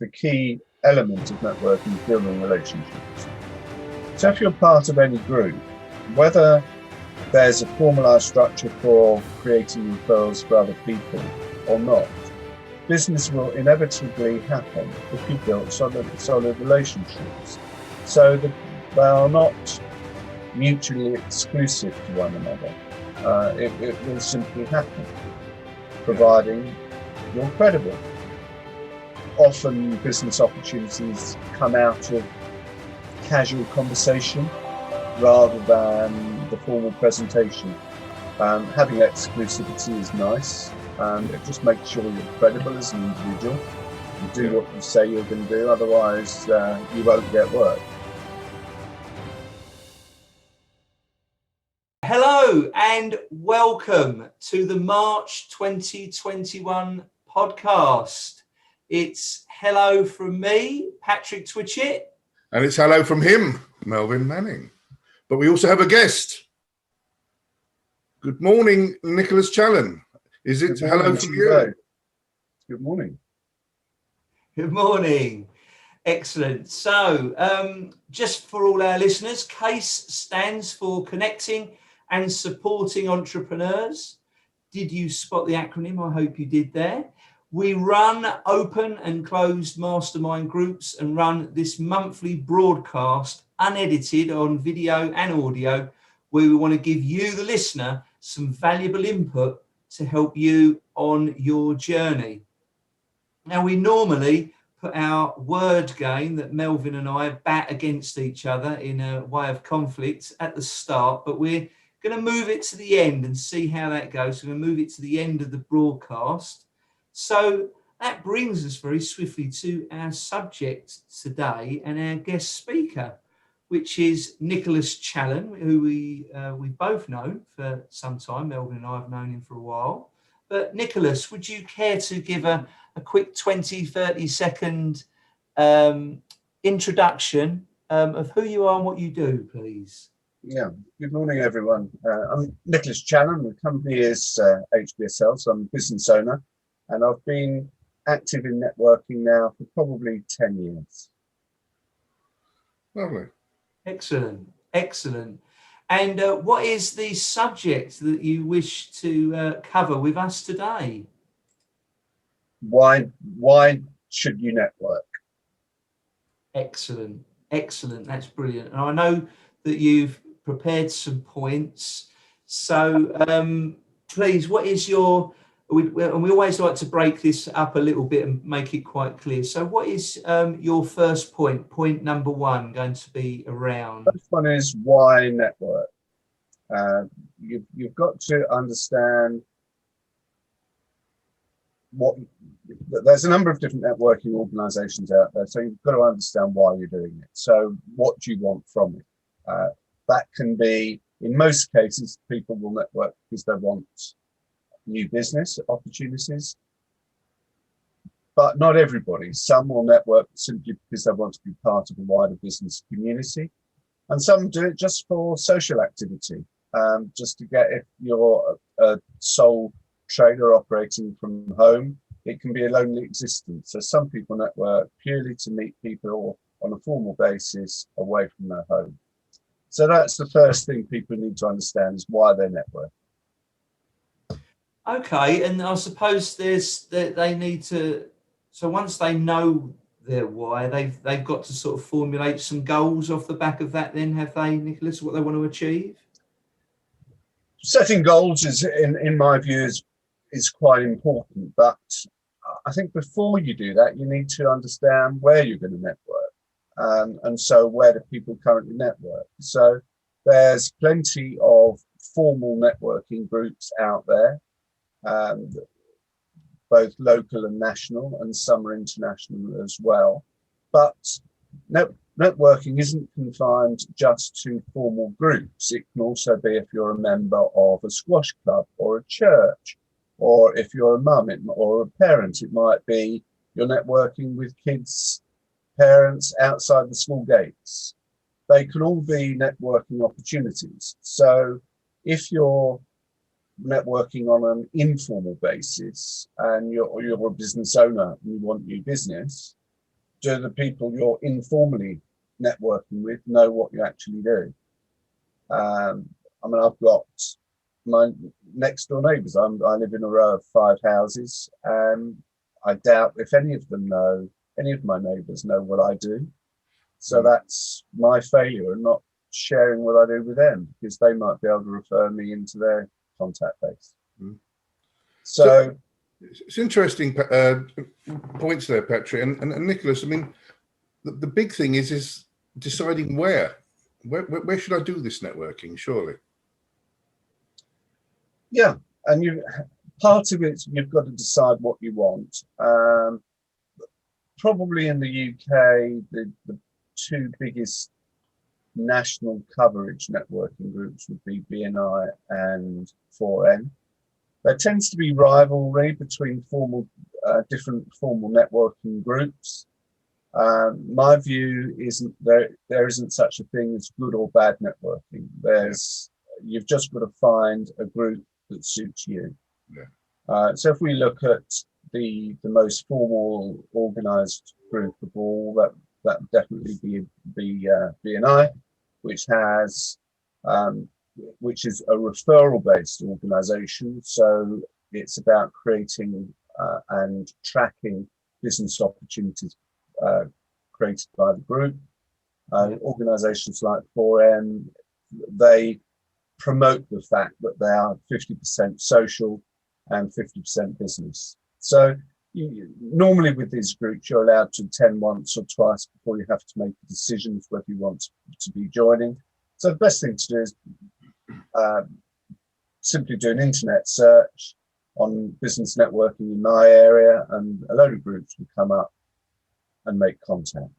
the key element of networking is building relationships. So if you're part of any group, whether there's a formalised structure for creating referrals for other people or not, business will inevitably happen if you build solid relationships. So that they are not mutually exclusive to one another. It will simply happen, providing you're credible. Often business opportunities come out of casual conversation rather than the formal presentation. Having exclusivity is nice, and it just makes sure you're credible as an individual. You do what you say you're going to do, otherwise you won't get work. Hello and welcome to the March 2021 podcast. It's hello from me, Patrick Twitchett. And it's hello from him, Melvin Manning. But we also have a guest. Good morning, Nicholas Challen. Is it hello from you? Good morning. Good morning. Excellent. So, just for all our listeners, CASE stands for Connecting and Supporting Entrepreneurs. Did you spot the acronym? I hope you did there. We run open and closed mastermind groups and run this monthly broadcast unedited on video and audio, where we want to give you, the listener, some valuable input to help you on your journey. Now, we normally put our word game that Melvin and I bat against each other in a way of conflict at the start, but we're going to move it to the end and see how that goes. So we're going to move it to the end of the broadcast. So that brings us very swiftly to our subject today and our guest speaker, which is Nicholas Challen, who we both know for some time. Melvin and I have known him for a while. But Nicholas, would you care to give a quick 20, 30 second introduction of who you are and what you do, please? Yeah, good morning, everyone. I'm Nicholas Challen. The company is HBSL, so I'm a business owner, and I've been active in networking now for probably 10 years. Lovely. Excellent, excellent. And what is the subject that you wish to cover with us today? Why should you network? Excellent, excellent. That's brilliant. And I know that you've prepared some points. So please, what is your, and we always like to break this up a little bit and make it quite clear. So what is your first point number one going to be around? First one is why network. You've got to understand there's a number of different networking organizations out there, so you've got to understand why you're doing it. So what do you want from it? That can be, in most cases, people will network because they want new business opportunities, but not everybody. Some will network simply because they want to be part of a wider business community, and some do it just for social activity, just to get, if you're a sole trader operating from home, it can be a lonely existence. So some people network purely to meet people on a formal basis away from their home. So that's the first thing people need to understand, is why they network. Okay, and I suppose they need to. So once they know their why, they've got to sort of formulate some goals off the back of that. Then have they, Nicholas, what they want to achieve? Setting goals is, in my view, is quite important. But I think before you do that, you need to understand where you're going to network. And so where do people currently network? So there's plenty of formal networking groups out there, both local and national, and some are international as well. But networking isn't confined just to formal groups. It can also be if you're a member of a squash club or a church, or if you're a mum or a parent, it might be you're networking with kids' parents outside the school gates. They can all be networking opportunities. So if you're networking on an informal basis and you're a business owner and you want new business, do the people you're informally networking with know what you actually do? I mean, I've got my next door neighbours. I live in a row of 5 houses, and I doubt if any of my neighbours know what I do. So that's my failure in not sharing what I do with them, because they might be able to refer me into their contact base. So it's interesting points there, Patrick and Nicholas. I mean, the big thing is deciding where should I do this networking, surely. Yeah, and part of it, you've got to decide what you want. Probably in the UK, the 2 biggest national coverage networking groups would be BNI and 4N. There tends to be rivalry between different formal networking groups. My view isn't there isn't such a thing as good or bad networking. You've just got to find a group that suits you. Yeah. So if we look at the most formal organised group of all, that would definitely be BNI, which is a referral-based organisation. So it's about creating and tracking business opportunities created by the group. Organisations like 4M, they promote the fact that they are 50% social and 50% business. So normally with these groups, you're allowed to attend once or twice before you have to make a decision whether you want to be joining. So the best thing to do is simply do an internet search on business networking in my area, and a load of groups will come up and make contact.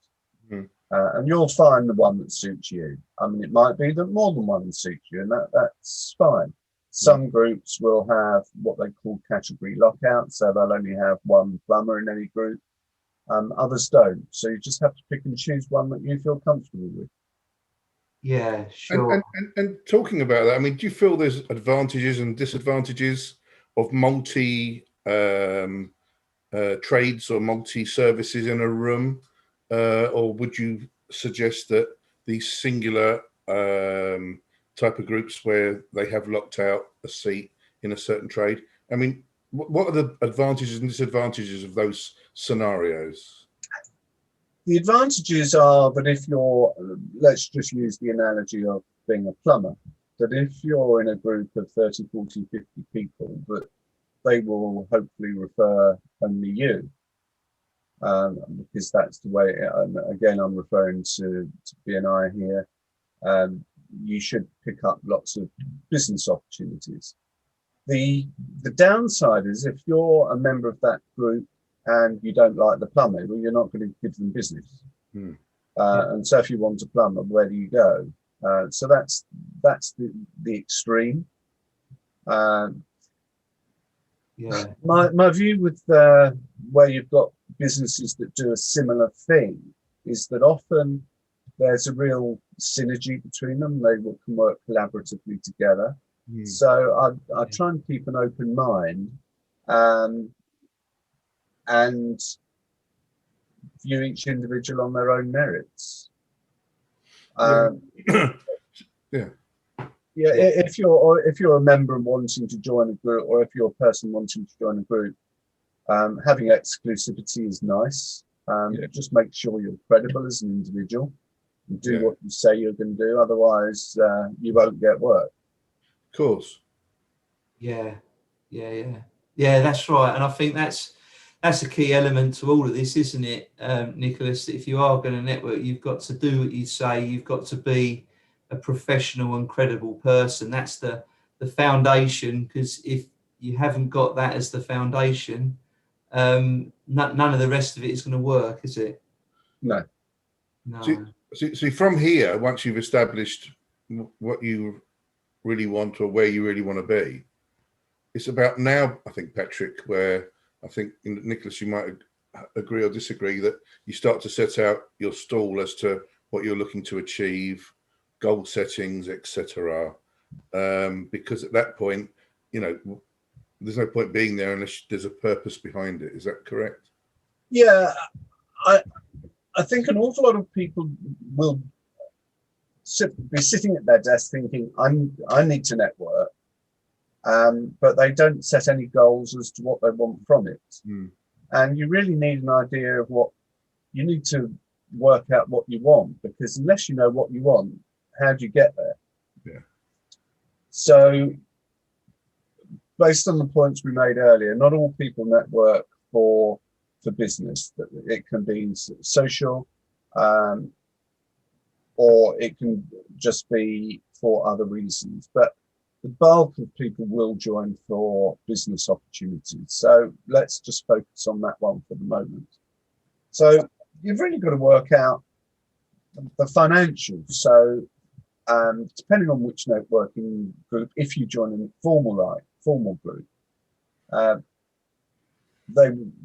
And you'll find the one that suits you. I mean, it might be that more than one suits you, and that's fine. Some groups will have what they call category lockouts, so they'll only have one plumber in any group. Others don't. So you just have to pick and choose one that you feel comfortable with. Yeah, sure. And talking about that, I mean, do you feel there's advantages and disadvantages of multi trades or multi services in a room, or would you suggest that these singular type of groups where they have locked out a seat in a certain trade? I mean, what are the advantages and disadvantages of those scenarios? The advantages are that if you're, let's just use the analogy of being a plumber, that if you're in a group of 30, 40, 50 people, that they will hopefully refer only you, because that's the way, again, I'm referring to BNI here, you should pick up lots of business opportunities. The downside is if you're a member of that group and you don't like the plumber, well, you're not going to give them business. And so if you want a plumber, where do you go? So that's the extreme. My view with where you've got businesses that do a similar thing is that often there's a real synergy between them. They can work collaboratively together. So I try and keep an open mind and view each individual on their own merits. If you're a member and wanting to join a group, or if you're a person wanting to join a group, having exclusivity is nice. Just make sure you're credible as an individual and do what you say you're going to do. Otherwise, you won't get work. Of course. Yeah, that's right. And I think that's a key element to all of this, isn't it, Nicholas? That if you are going to network, you've got to do what you say. You've got to be a professional and credible person. That's the foundation, because if you haven't got that as the foundation, none of the rest of it is going to work, is it? No. See, from here, once you've established what you really want or where you really want to be, it's about now, I think, Patrick, where I think, Nicholas, you might agree or disagree, that you start to set out your stall as to what you're looking to achieve, goal settings, etc. Because at that point, there's no point being there unless there's a purpose behind it. Is that correct? Yeah, I think an awful lot of people will be sitting at their desk thinking, I need to network, but they don't set any goals as to what they want from it. And you really need an idea of what you need to work out what you want, because unless you know what you want, how do you get there? Yeah. So based on the points we made earlier, not all people network for business. That it can be social, or it can just be for other reasons. But the bulk of people will join for business opportunities. So let's just focus on that one for the moment. So you've really got to work out the financials. So depending on which networking group, if you join a formal group,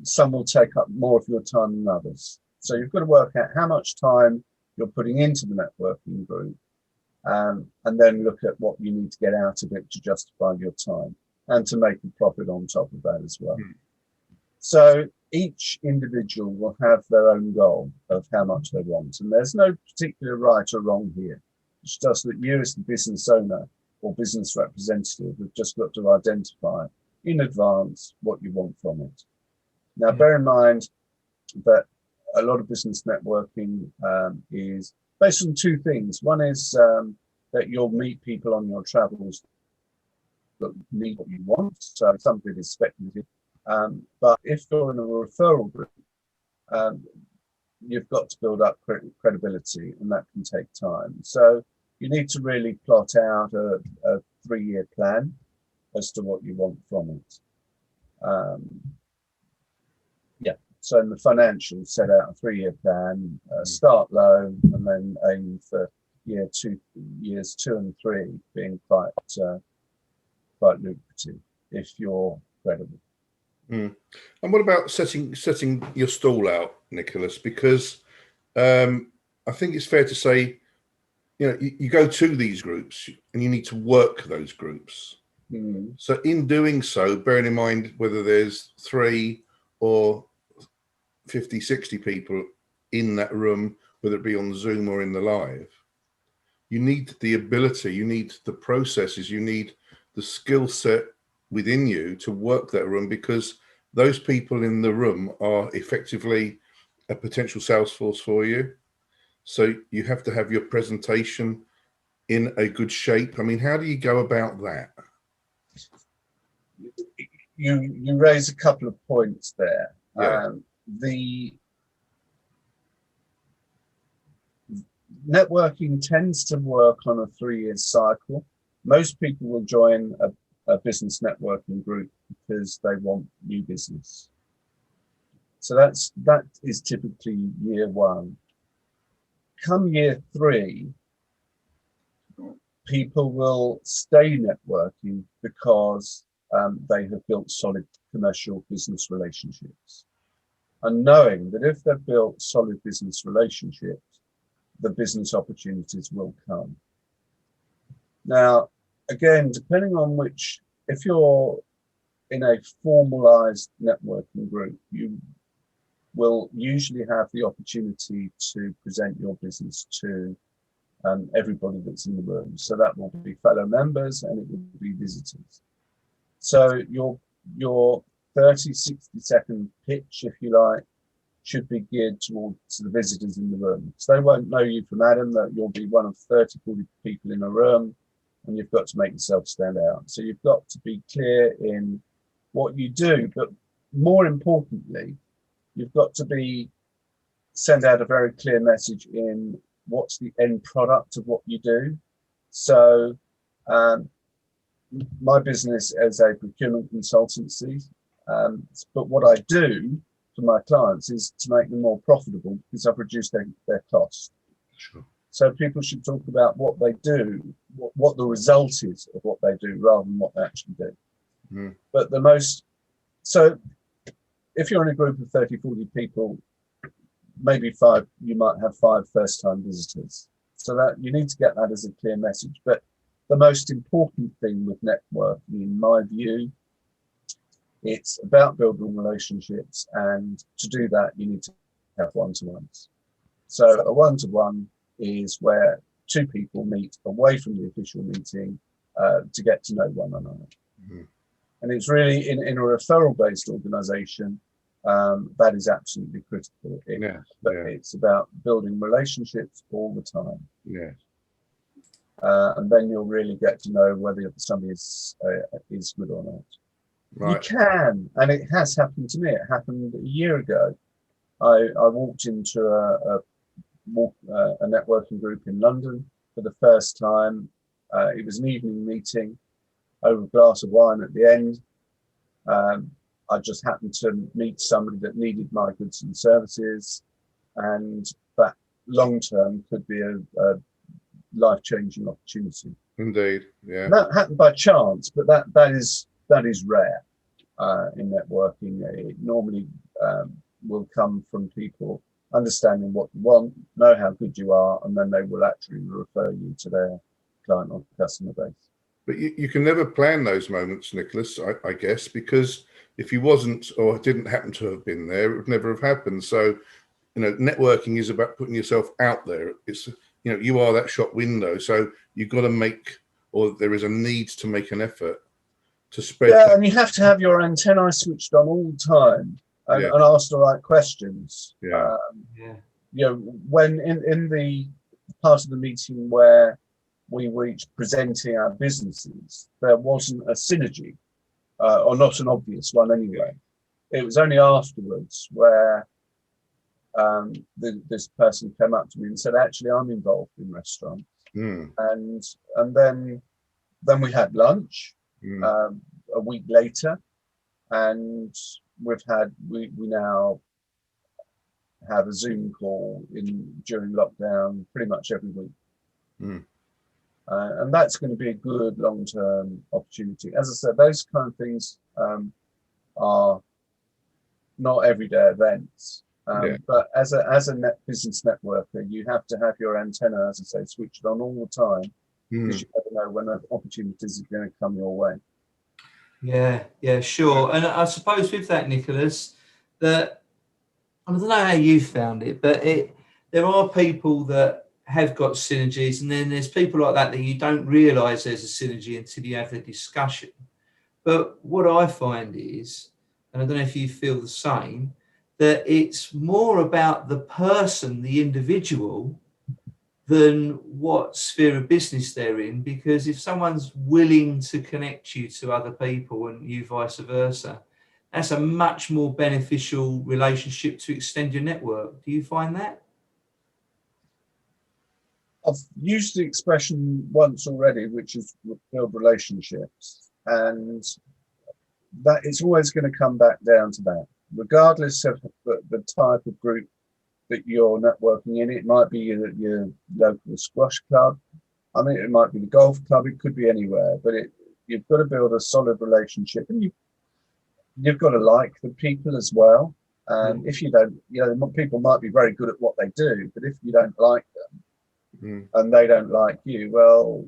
some will take up more of your time than others. So you've got to work out how much time you're putting into the networking group, and then look at what you need to get out of it to justify your time and to make a profit on top of that as well. So each individual will have their own goal of how much they want, and there's no particular right or wrong here. It's just that you as the business owner or business representative have just got to identify in advance what you want from it. Now, bear in mind that a lot of business networking is based on two things. One is that you'll meet people on your travels that need what you want. So some of it is speculative. But if you're in a referral group, you've got to build up credibility, and that can take time. So you need to really plot out a 3-year plan as to what you want from it. So in the financials, set out a 3-year plan, start low, and then aim for years 2 and 3 being quite lucrative if you're credible. And what about setting your stall out, Nicholas? Because I think it's fair to say, you go to these groups and you need to work those groups. So in doing so, bearing in mind whether there's 3 or 50, 60 people in that room, whether it be on Zoom or in the live, you need the ability, you need the processes, you need the skill set within you to work that room, because those people in the room are effectively a potential sales force for you. So you have to have your presentation in a good shape. I mean, how do you go about that? You raise a couple of points there. Yeah. The networking tends to work on a 3-year cycle. Most people will join a business networking group because they want new business. So that is typically year 1. Come year 3, people will stay networking because they have built solid commercial business relationships, and knowing that if they've built solid business relationships, the business opportunities will come. Now, again, depending on if you're in a formalized networking group, you will usually have the opportunity to present your business to everybody that's in the room. So that will be fellow members and it will be visitors. So your 30, 60-second pitch, if you like, should be geared towards the visitors in the room. So they won't know you from Adam, that you'll be one of 30, 40 people in a room, and you've got to make yourself stand out. So you've got to be clear in what you do, but more importantly, you've got to send out a very clear message in what's the end product of what you do. So my business is a procurement consultancy, but what I do for my clients is to make them more profitable because I've reduced their costs. Sure. So people should talk about what they do, what the result is of what they do, rather than what they actually do. But so if you're in a group of 30, 40 people, maybe 5, you might have 5 first-time visitors. So that you need to get that as a clear message. But the most important thing with networking, in my view, it's about building relationships, and to do that, you need to have one-to-ones. So a one-to-one is where two people meet away from the official meeting to get to know one another. Mhm. And it's really in a referral-based organization, that is absolutely critical. It's about building relationships all the time. Yeah. And then you'll really get to know whether somebody is good or not. Right. You can, and it has happened to me. It happened a year ago. I walked into a networking group in London for the first time. It was an evening meeting over a glass of wine at the end. I just happened to meet somebody that needed my goods and services, and that long term could be a life-changing opportunity. Indeed, yeah. And that happened by chance, but that is rare in networking. It normally will come from people understanding what you want, know how good you are, and then they will actually refer you to their client or customer base. But you can never plan those moments, Nicholas, I guess, because if you wasn't or didn't happen to have been there, it would never have happened. So, networking is about putting yourself out there. It's, you are that shop window. So you've got to make, or there is a need to make an effort to spread. Yeah, and you have to have your antennae switched on all the time and ask the right questions. Yeah. When in the part of the meeting where we were each presenting our businesses, there wasn't a synergy, or not an obvious one anyway. It was only afterwards where this person came up to me and said, actually, I'm involved in restaurants. And then we had lunch a week later, and we now have a Zoom call during lockdown pretty much every week. And that's going to be a good long-term opportunity. As I said, those kind of things are not everyday events. But as a business networker, you have to have your antenna, as I say, switched on all the time, because you never know when an opportunity is going to come your way. Yeah, sure. And I suppose with that, Nicholas, that I don't know how you found it, but there are people that have got synergies, and then there's people like that you don't realise there's a synergy until you have the discussion. But what I find is, and I don't know if you feel the same, that it's more about the person, the individual, than what sphere of business they're in. Because if someone's willing to connect you to other people and you vice versa, that's a much more beneficial relationship to extend your network. Do you find that? I've used the expression once already, which is build relationships, and that it's always going to come back down to that, regardless of the type of group that you're networking in. It might be your local squash club. I mean, it might be the golf club. It could be anywhere, but you've got to build a solid relationship, and you've got to like the people as well. And if you don't, people might be very good at what they do, but if you don't like them and they don't like you, well,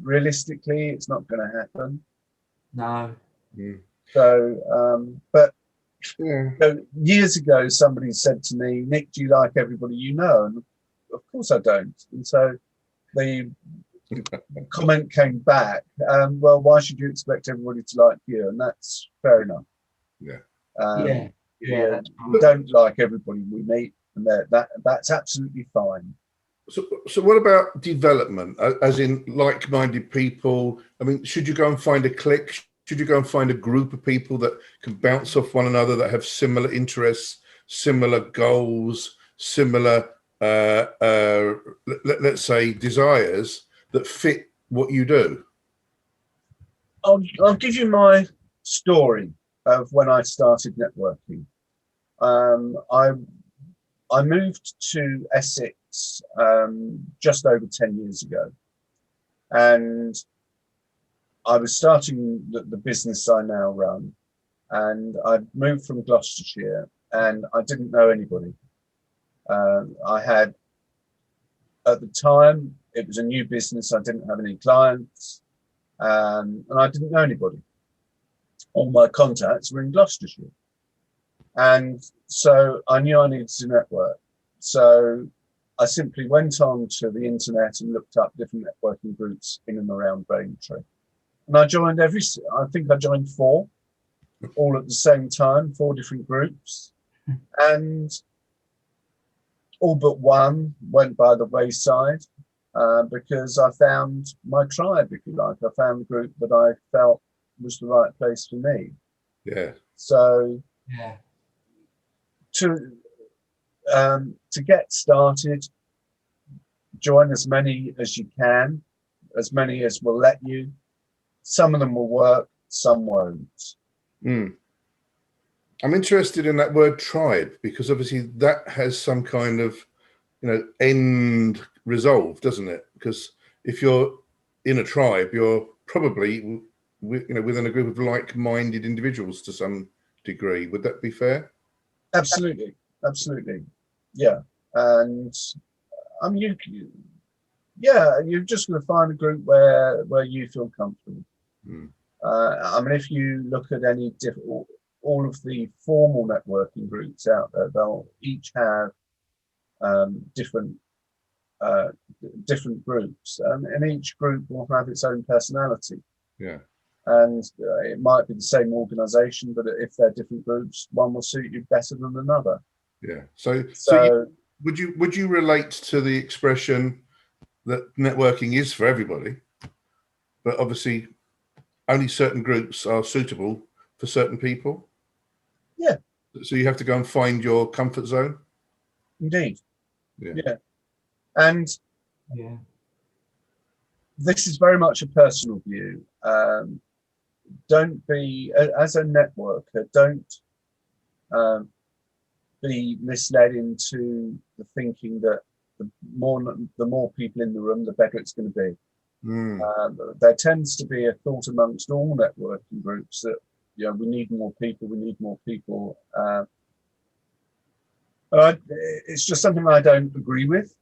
realistically, it's not going to happen. No. So, but years ago, somebody said to me, Nick, do you like everybody you know? And of course I don't. And so the comment came back, well, why should you expect everybody to like you? And that's fair enough. We don't like everybody we meet, and that's absolutely fine. So what about development, as in like-minded people? I mean, should you go and find a clique? Should you go and find a group of people that can bounce off one another, that have similar interests, similar goals, similar, let's say, desires that fit what you do? I'll give you my story of when I started networking. I moved to Essex just over 10 years ago, and I was starting the business I now run, and I moved from Gloucestershire, and I didn't know anybody. I had, at the time, it was a new business. I didn't have any clients, and I didn't know anybody. All my contacts were in Gloucestershire. And so I knew I needed to network. So I simply went on to the internet and looked up different networking groups in and around Braintree. And I joined I think I joined 4, all at the same time, 4 different groups. And all but one went by the wayside because I found my tribe, if you like. I found a group that I felt was the right place for me. Yeah. So Yeah. To get started, join as many as you can, as many as will let you. Some of them will work, some won't. Mm. I'm interested in that word tribe, because obviously that has some kind of, end resolve, doesn't it? Because if you're in a tribe, you're probably, within a group of like-minded individuals to some degree. Would that be fair? Absolutely, yeah. And you're just going to find a group where you feel comfortable. Mm. If you look at all of the formal networking groups out there, they'll each have different groups, and each group will have its own personality. Yeah. And it might be the same organization, but if they're different groups, one will suit you better than another. Yeah. So would you relate to the expression that networking is for everybody, but obviously only certain groups are suitable for certain people? Yeah. So you have to go and find your comfort zone? Indeed. Yeah. And yeah, this is very much a personal view. Don't be, as a networker, don't be misled into the thinking that the more people in the room, the better it's going to be. Mm. There tends to be a thought amongst all networking groups that we need more people. But it's just something I don't agree with.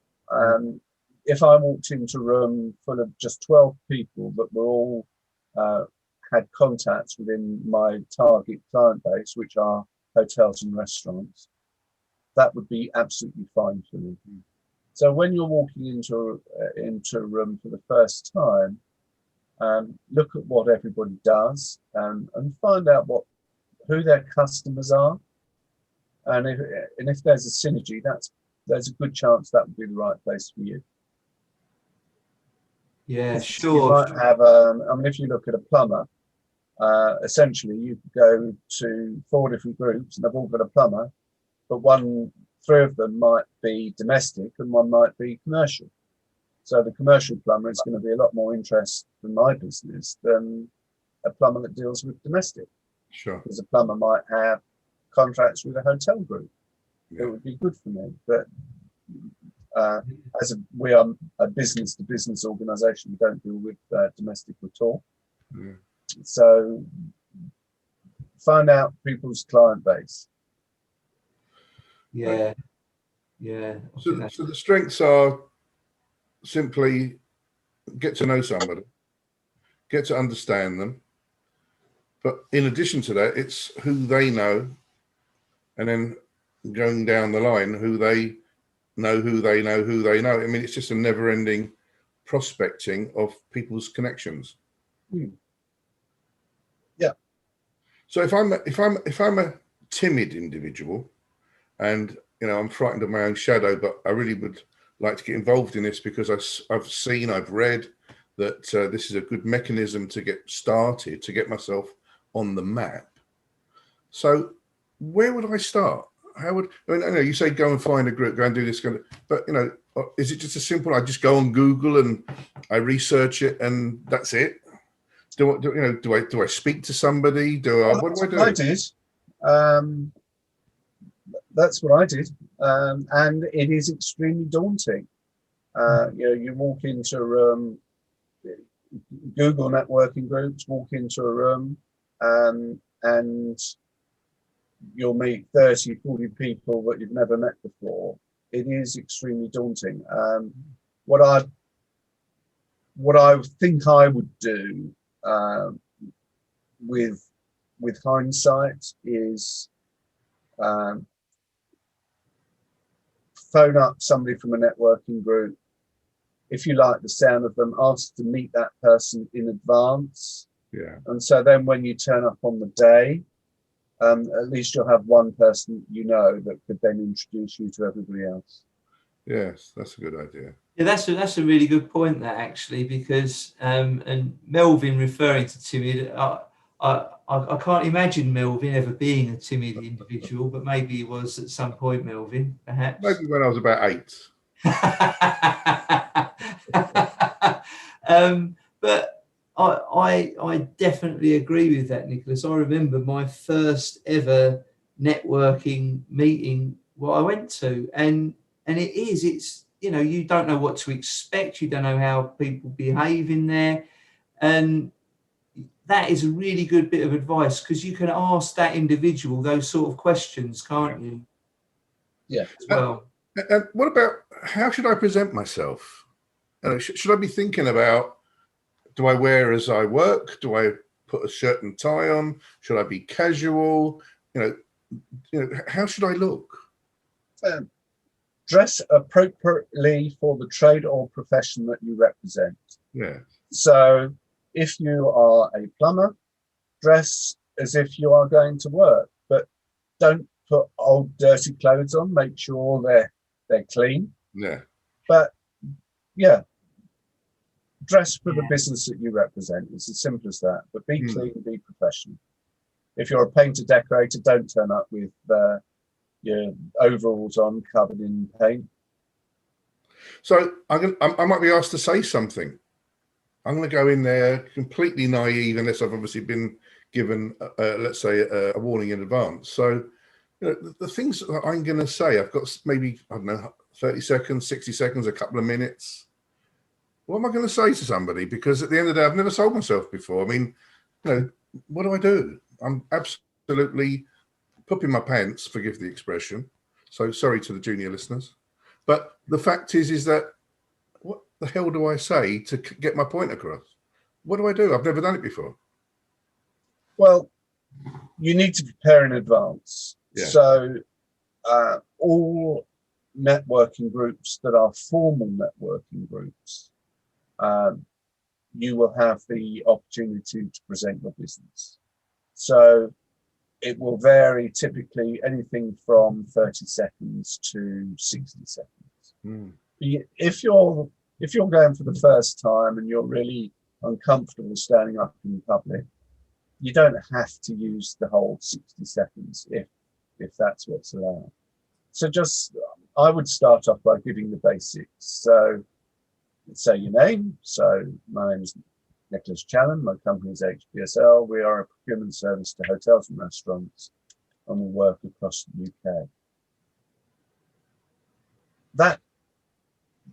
If I walked into a room full of just 12 people that were all had contacts within my target client base, which are hotels and restaurants, that would be absolutely fine for me. So when you're walking into a room for the first time, look at what everybody does and find out who their customers are, and if there's a synergy, there's a good chance that would be the right place for you. yeah, You sure. might have if you look at a plumber, essentially you could go to 4 different groups and they've all got a plumber, but 3 of them might be domestic and 1 might be commercial. So the commercial plumber is going to be a lot more interest in my business than a plumber that deals with domestic. Sure. Because a plumber might have contracts with a hotel group. Yeah. It would be good for me. But we are a business-to-business organisation, we don't deal with domestic at all. Yeah. So find out people's client base. Yeah. So the strengths are simply get to know somebody, get to understand them. But in addition to that, it's who they know, and then going down the line, who they know, who they know, who they know. I mean, it's just a never-ending prospecting of people's connections. Yeah. So if I'm a timid individual, and I'm frightened of my own shadow, but I really would like to get involved in this because I've read that this is a good mechanism to get started, to get myself on the map. So where would I start? I know you say go and find a group, go and do this, but is it just as simple? I just go on Google and I research it and that's it? Do I speak to somebody? What do I do? I did. That's what I did, and it is extremely daunting. You walk into a room, Google networking groups, walk into a room, and you'll meet 30, 40 people that you've never met before. It is extremely daunting. What I think I would do with hindsight is phone up somebody from a networking group. If you like the sound of them, ask to meet that person in advance. Yeah. And so then when you turn up on the day, at least you'll have one person you know that could then introduce you to everybody else. Yes, that's a good idea. Yeah, that's a really good point, that actually, because and Melvin referring to timid, I can't imagine Melvin ever being a timid individual, but maybe he was at some point, Melvin, perhaps. Maybe when I was about 8. But I definitely agree with that, Nicholas. I remember my first ever networking meeting what I went to, and it's you don't know what to expect, you don't know how people behave in there, and that is a really good bit of advice, because you can ask that individual those sort of questions, can't you? Yeah. As well. And what about, how should I present myself? Should I be thinking about, do I wear as I work? Do I put a shirt and tie on? Should I be casual? How should I look? Dress appropriately for the trade or profession that you represent. Yeah. So if you are a plumber, dress as if you are going to work, but don't put old dirty clothes on. Make sure they're clean. Yeah. But yeah, dress for the business that you represent. It's as simple as that. But be clean, be professional. If you're a painter decorator, don't turn up with your overalls on covered in paint. So I might be asked to say something. I'm going to go in there completely naive, unless I've obviously been given, let's say, a warning in advance. So the things that I'm going to say, I've got maybe, I don't know, 30 seconds, 60 seconds, a couple of minutes. What am I going to say to somebody? Because at the end of the day, I've never sold myself before. I mean, what do? I'm absolutely pooping my pants, forgive the expression. So sorry to the junior listeners. But the fact is that what the hell do I say to get my point across? What do I do? I've never done it before. Well, you need to prepare in advance. Yeah. So all networking groups that are formal networking groups, you will have the opportunity to present your business. So it will vary, typically anything from 30 seconds to 60 seconds. If you're going for the first time and you're really uncomfortable standing up in public, you don't have to use the whole 60 seconds if that's what's allowed. So I would start off by giving the basics. So say your name. So my name is Nicholas Challen. My company is HPSL. We are a procurement service to hotels and restaurants, and we work across the UK.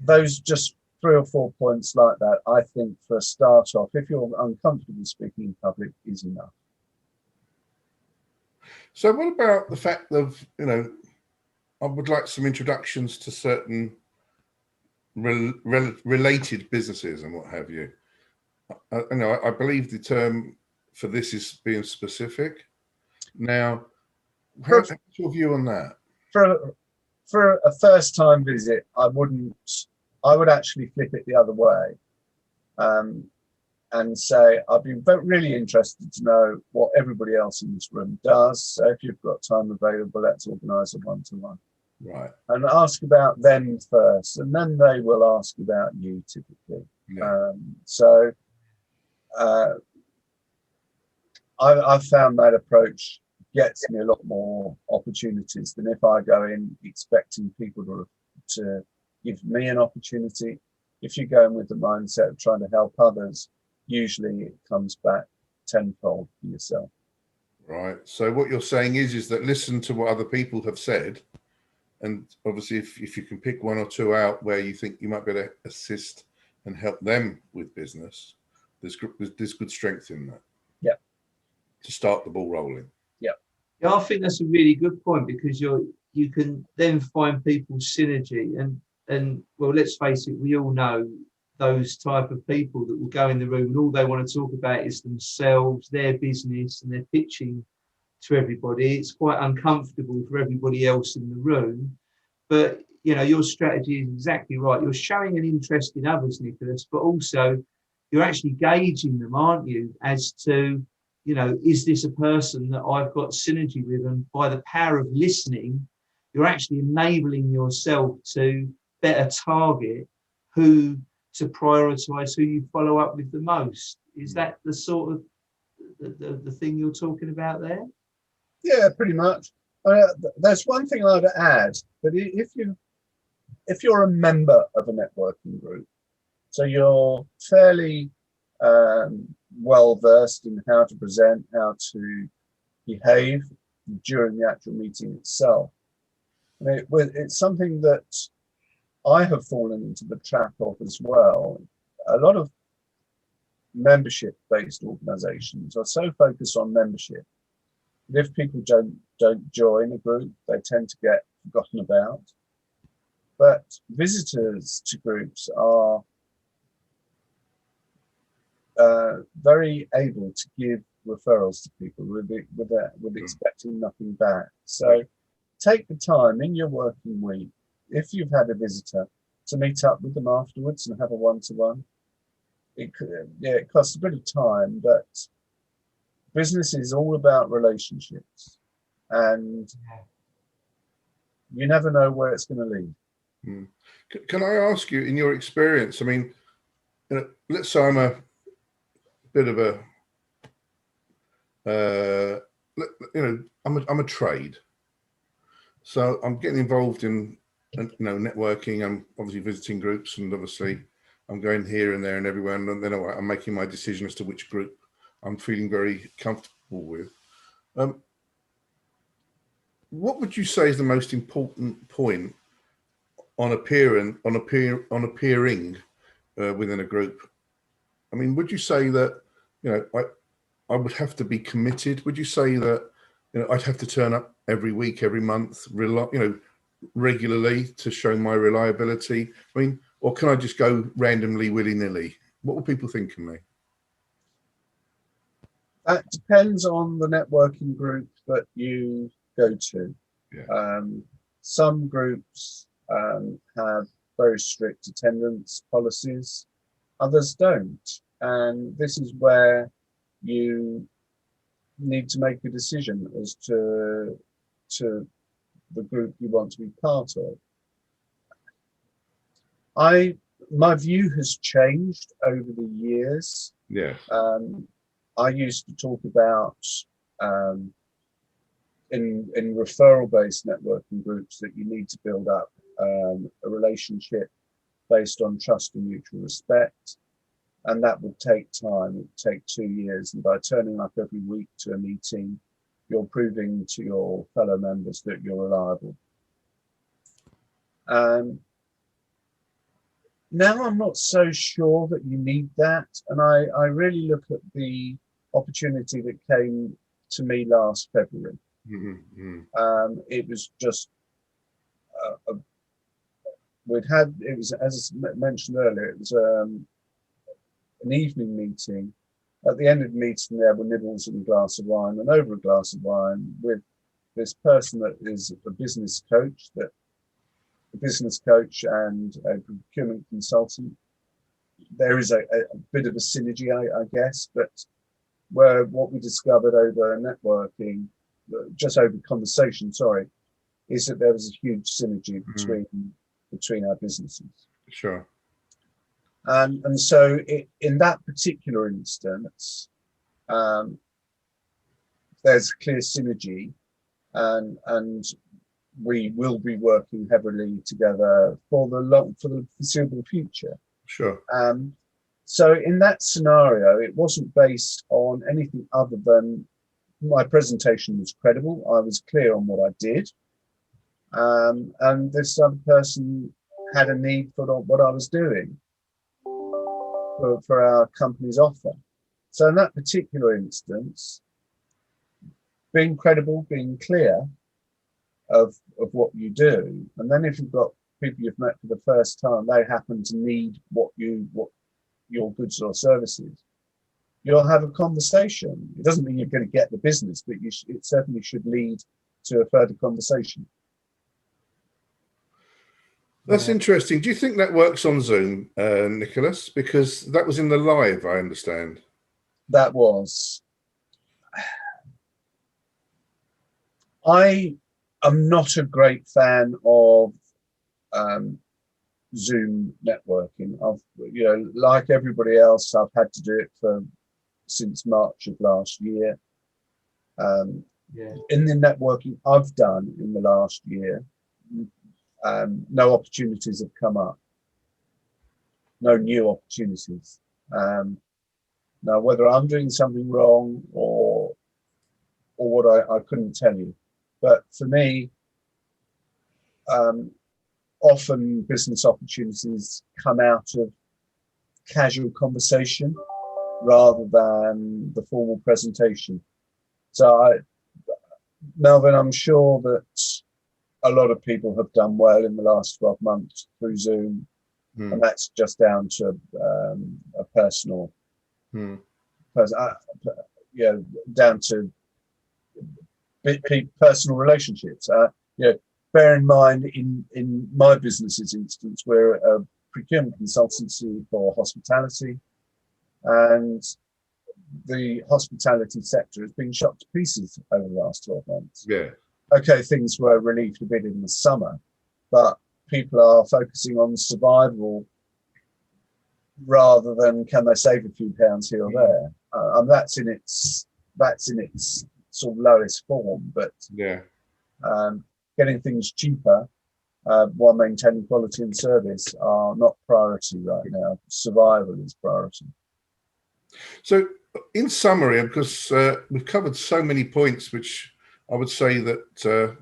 Those just 3 or 4 points like that, I think, for a start off, if you're uncomfortable speaking in public, is enough. So what about the fact of, I would like some introductions to certain related businesses and what have you. I believe the term for this is being specific. Now, what's your view on that? For a first-time visit, I would actually flip it the other way, and say, I'd be really interested to know what everybody else in this room does. So if you've got time available, let's organise a one-to-one. Right. And ask about them first, and then they will ask about you typically. Yeah. I've found that approach gets me a lot more opportunities than if I go in expecting people to give me an opportunity. If you go in with the mindset of trying to help others, usually it comes back tenfold for yourself. Right. So what you're saying is that listen to what other people have said, and obviously if you can pick 1 or 2 out where you think you might be able to assist and help them with business, there's good strength in that. Yeah. To start the ball rolling. Yeah. Yeah, I think that's a really good point, because you can then find people's synergy, and well, let's face it, we all know those type of people that will go in the room and all they want to talk about is themselves, their business, and they're pitching to everybody. It's quite uncomfortable for everybody else in the room. But your strategy is exactly right. You're showing an interest in others, Nicholas, but also you're actually gauging them, aren't you, as to, is this a person that I've got synergy with? And by the power of listening, you're actually enabling yourself to better target who to prioritize, who you follow up with the most. Is that the sort of the thing you're talking about there? Yeah, pretty much. There's one thing I'd add, that if you're a member of a networking group, so you're fairly well versed in how to present, how to behave during the actual meeting itself. It's something that I have fallen into the trap of as well. A lot of membership-based organizations are so focused on membership that if people don't join a group, they tend to get forgotten about. But visitors to groups are very able to give referrals to people with expecting nothing back. So take the time in your working week, if you've had a visitor, to meet up with them afterwards and have a one-to-one. It costs a bit of time, but business is all about relationships, and you never know where it's going to lead. Can I ask you, in your experience, I mean, let's say I'm a bit of a, I'm a trade, so I'm getting involved in, networking. I'm obviously visiting groups, and obviously I'm going here and there and everywhere, and then I'm making my decision as to which group I'm feeling very comfortable with. What would you say is the most important point on appearing within a group? I mean, would you say that, I would have to be committed? Would you say that, I'd have to turn up every week, every month, regularly to show my reliability? I mean, or can I just go randomly, willy-nilly? What will people think of me? That depends on the networking group that you go to. Yeah. Some groups have very strict attendance policies, others don't. And this is where you need to make a decision as to the group you want to be part of. My view has changed over the years. Yes. I used to talk about in referral-based networking groups that you need to build up a relationship based on trust and mutual respect, and that would take time. It would take 2 years, and by turning up every week to a meeting, you're proving to your fellow members that you're reliable. Now I'm not so sure that you need that, and I really look at the opportunity that came to me last February. It was just it was, as mentioned earlier, it was an evening meeting. At the end of the meeting, there were nibbles and a glass of wine, and over a glass of wine with this person that is a business coach, and a procurement consultant. There is a bit of a synergy, I guess, but what we discovered over networking, just over conversation, is that there was a huge synergy between our businesses. Sure. And so in that particular instance, there's clear synergy, and we will be working heavily together for the foreseeable future. Sure. So in that scenario, it wasn't based on anything other than my presentation was credible. I was clear on what I did, and this other person had a need for what I was doing for our company's offer. So in that particular instance, being credible, being clear of what you do, and then if you've got people you've met for the first time, they happen to need what your goods or services, you'll have a conversation. It doesn't mean you're going to get the business, but it certainly should lead to a further conversation. That's interesting. Do you think that works on Zoom, Nicholas? Because that was in the live, I understand. That was. I am not a great fan of Zoom networking. I've, like everybody else, I've had to do it since March of last year. In the networking I've done in the last year, no opportunities have come up. No new opportunities. Now, whether I'm doing something wrong or what, I couldn't tell you. But for me, often business opportunities come out of casual conversation rather than the formal presentation. So, Melvin, I'm sure that a lot of people have done well in the last 12 months through Zoom, and that's just down to a personal, down to personal relationships. Bear in mind, in my business's instance, we're a procurement consultancy for hospitality, and the hospitality sector has been shot to pieces over the last 12 months. Yeah. Okay, things were relieved a bit in the summer, but people are focusing on survival rather than can they save a few pounds here or there. And that's in its sort of lowest form. But getting things cheaper while maintaining quality and service are not priority right now. Survival is priority. So, in summary, because we've covered so many points, which I would say that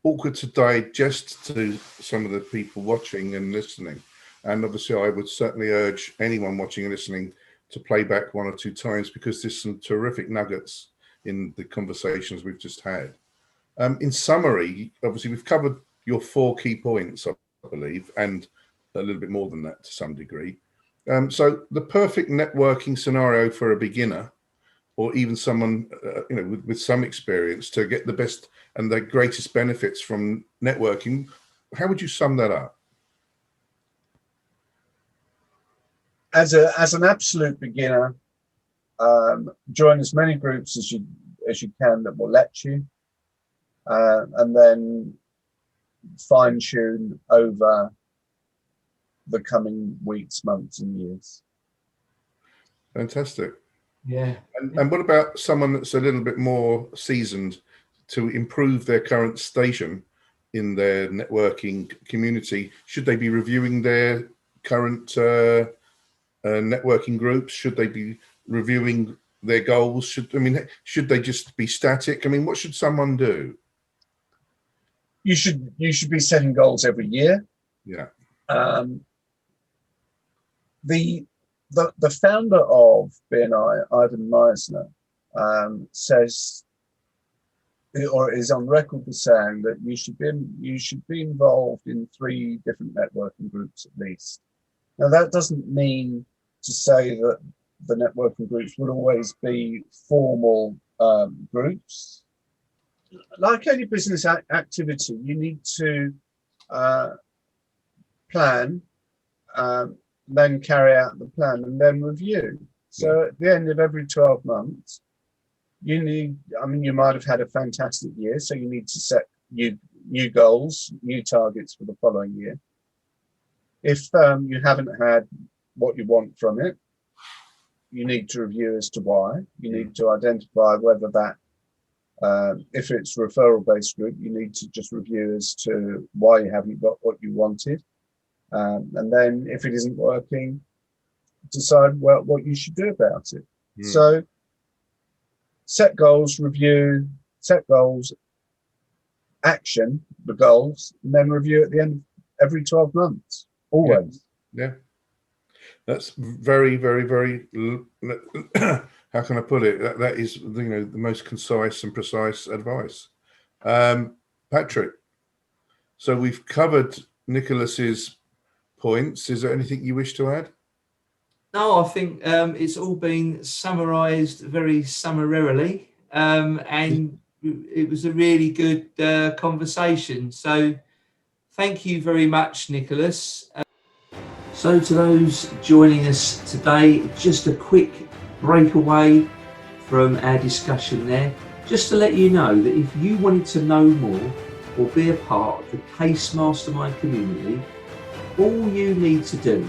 awkward to digest to some of the people watching and listening. And obviously, I would certainly urge anyone watching and listening to play back 1 or 2 times, because there's some terrific nuggets in the conversations we've just had. In summary, obviously, we've covered your 4 key points, I believe, and a little bit more than that to some degree. So the perfect networking scenario for a beginner, or even someone with some experience, to get the best and the greatest benefits from networking, how would you sum that up? As an absolute beginner, join as many groups as you can that will let you, and then fine tune over the coming weeks, months, and years. Fantastic. Yeah. And what about someone that's a little bit more seasoned to improve their current station in their networking community? Should they be reviewing their current networking groups? Should they be reviewing their goals? Should they just be static? What should someone do? You should be setting goals every year. Yeah. The founder of BNI, Ivan Meisner, says, or is on record for saying, that you should be involved in 3 different networking groups at least. Now, that doesn't mean to say that the networking groups will always be formal groups. Like any business activity, you need to plan, then carry out the plan, and then review. So at the end of every 12 months, you might have had a fantastic year, so you need to set new goals, new targets for the following year. If you haven't had what you want from it, you need to review as to why. You need to identify whether that, if it's a referral-based group, you need to just review as to why you haven't got what you wanted. And then if it isn't working, decide what you should do about it. So set goals, review, action the goals, and then review at the end of every 12 months, always. Yeah. That's very, very, very, how can I put it? That is, the most concise and precise advice. Patrick, so we've covered Nicholas's points. Is there anything you wish to add? No, I think it's all been summarised very summarily, and it was a really good conversation. So thank you very much, Nicholas. So to those joining us today, just a quick breakaway from our discussion there, just to let you know that if you wanted to know more or be a part of the Case Mastermind community, all you need to do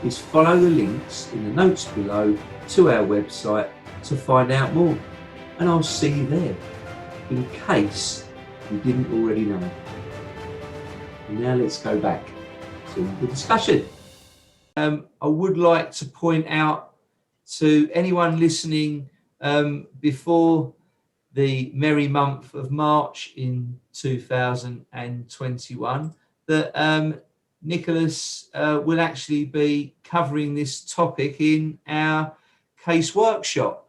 is follow the links in the notes below to our website to find out more. And I'll see you there, in case you didn't already know. And now let's go back to the discussion. I would like to point out to anyone listening before the merry month of March in 2021 that Nicholas will actually be covering this topic in our case workshop.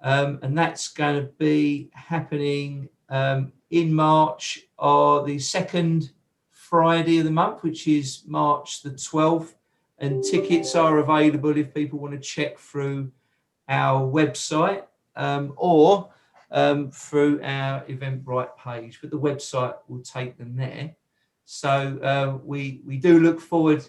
And that's going to be happening in March, or the second Friday of the month, which is March the 12th. And tickets are available if people want to check through our website or through our Eventbrite page, but the website will take them there. So we do look forward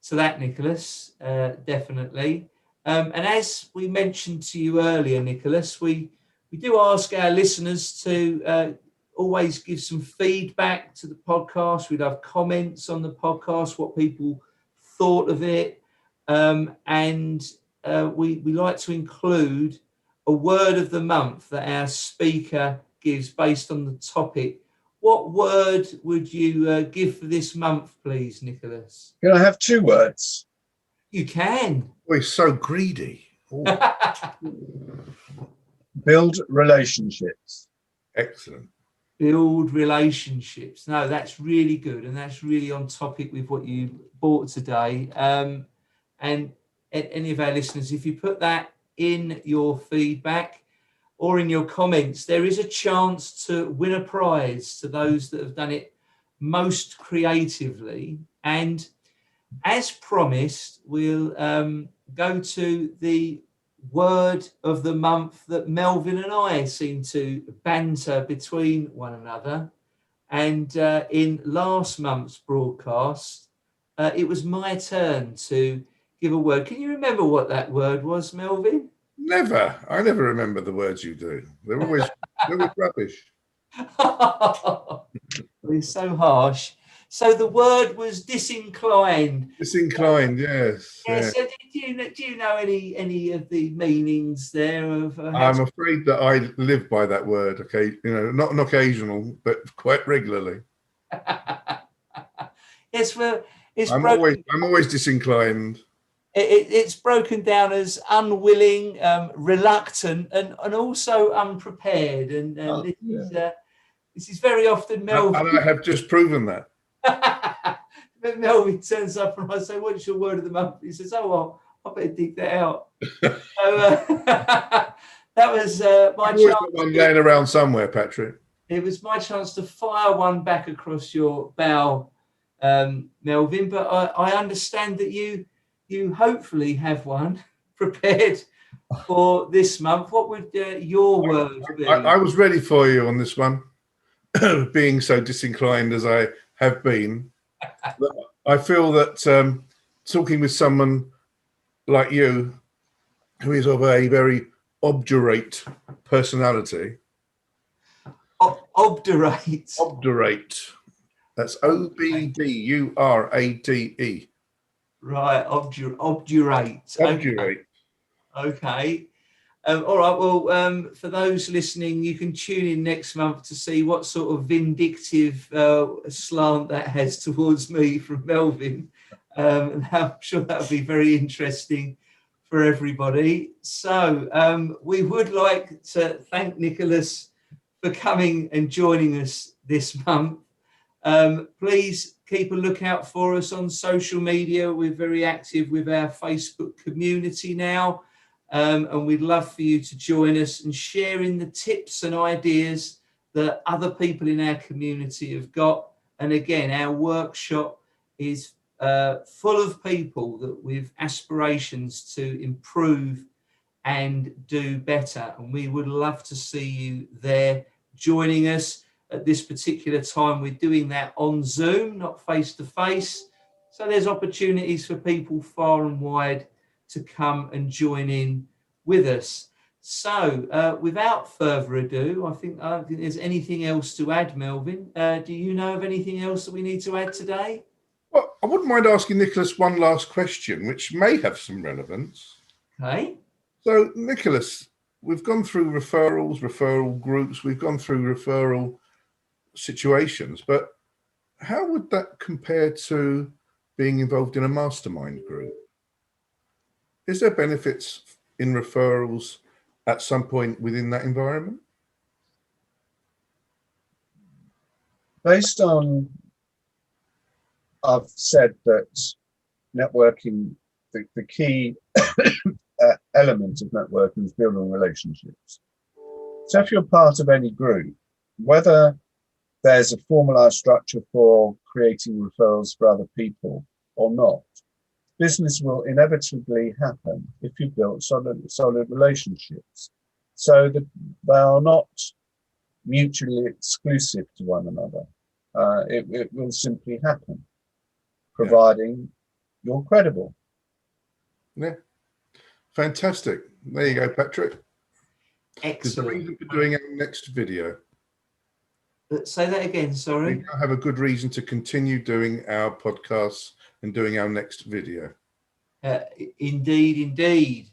to that, Nicholas, definitely. And as we mentioned to you earlier, Nicholas, we do ask our listeners to always give some feedback to the podcast. We'd have comments on the podcast, what people thought of it. And we like to include a word of the month that our speaker gives based on the topic. What word would you give for this month, please, Nicholas? Can I have 2 words? You can. Oh, he's so greedy. Oh, Build relationships. excellent. Build relationships. No, that's really good. And that's really on topic with what you bought today. And any of our listeners, if you put that in your feedback or in your comments, there is a chance to win a prize to those that have done it most creatively. And as promised, we'll go to the word of the month that Melvin and I seem to banter between one another. And in last month's broadcast, it was my turn to give a word. Can you remember what that word was, Melvin? Never. I never remember the words you do. They're always rubbish. It's so harsh. So the word was disinclined. Disinclined, yes. Yeah. Yeah. So do you know any of the meanings there of? I'm afraid that I live by that word. Okay, not an occasional, but quite regularly. I'm always disinclined. It's broken down as unwilling, reluctant, and also unprepared. And this is very often Melvin. And I have just proven that. But Melvin turns up and I say, "What's your word of the month?" He says, "Oh, well, I better dig that out." So that was my chance. Got one laying around somewhere, Patrick. It was my chance to fire one back across your bow, Melvin. But I understand that you hopefully have one prepared for this month. What would your word be? I was ready for you on this one, being so disinclined as I have been. I feel that talking with someone like you, who is of a very obdurate personality. Obdurate. Obdurate. That's OBDURATE. Right, obdurate. Obdurate. Okay. All right. Well, for those listening, you can tune in next month to see what sort of vindictive slant that has towards me from Melvin. And I'm sure that'll be very interesting for everybody. So we would like to thank Nicholas for coming and joining us this month. Please keep a lookout for us on social media. We're very active with our Facebook community now. And we'd love for you to join us and share in the tips and ideas that other people in our community have got. And again, our workshop is full of people that with aspirations to improve and do better. And we would love to see you there joining us. at this particular time, we're doing that on Zoom, not face to face. So there's opportunities for people far and wide to come and join in with us. So without further ado, I don't think there's anything else to add, Melvin. Do you know of anything else that we need to add today? Well, I wouldn't mind asking Nicholas one last question, which may have some relevance. Okay. So, Nicholas, we've gone through referrals, referral groups, we've gone through referral situations, but how would that compare to being involved in a mastermind group? Is there benefits in referrals at some point within that environment? Based on, I've said that networking, the key element of networking is building relationships. So if you're part of any group, whether there's a formalized structure for creating referrals for other people or not, business will inevitably happen if you build solid relationships. So that they are not mutually exclusive to one another. It will simply happen, providing you're credible. Yeah, fantastic. There you go, Patrick. Excellent. There's a reason for doing our next video. Say that again, sorry. We now have a good reason to continue doing our podcasts and doing our next video. Indeed, indeed.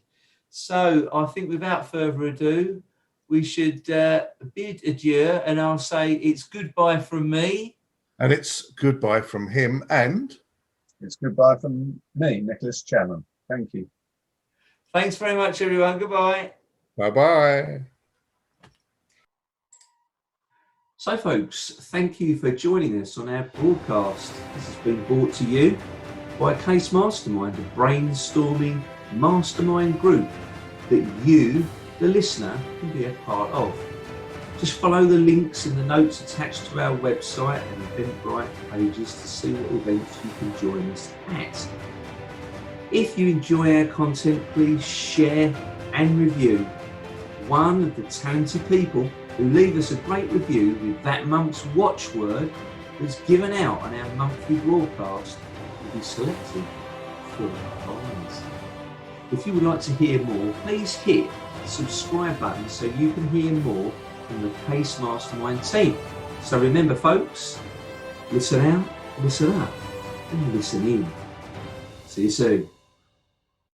So I think without further ado, we should bid adieu, and I'll say it's goodbye from me. And it's goodbye from him, and it's goodbye from me, Nicholas Challen. Thank you. Thanks very much, everyone. Goodbye. Bye-bye. So, folks, thank you for joining us on our broadcast. This has been brought to you by Case Mastermind, a brainstorming mastermind group that you, the listener, can be a part of. Just follow the links in the notes attached to our website and Eventbrite pages to see what events you can join us at. If you enjoy our content, please share and review. One of the talented people who leave us a great review with that month's watchword that's given out on our monthly broadcast will be selected for a prize. If you would like to hear more, please hit the subscribe button so you can hear more from the Case Mastermind team. So remember, folks, listen out, listen up, and listen in. See you soon.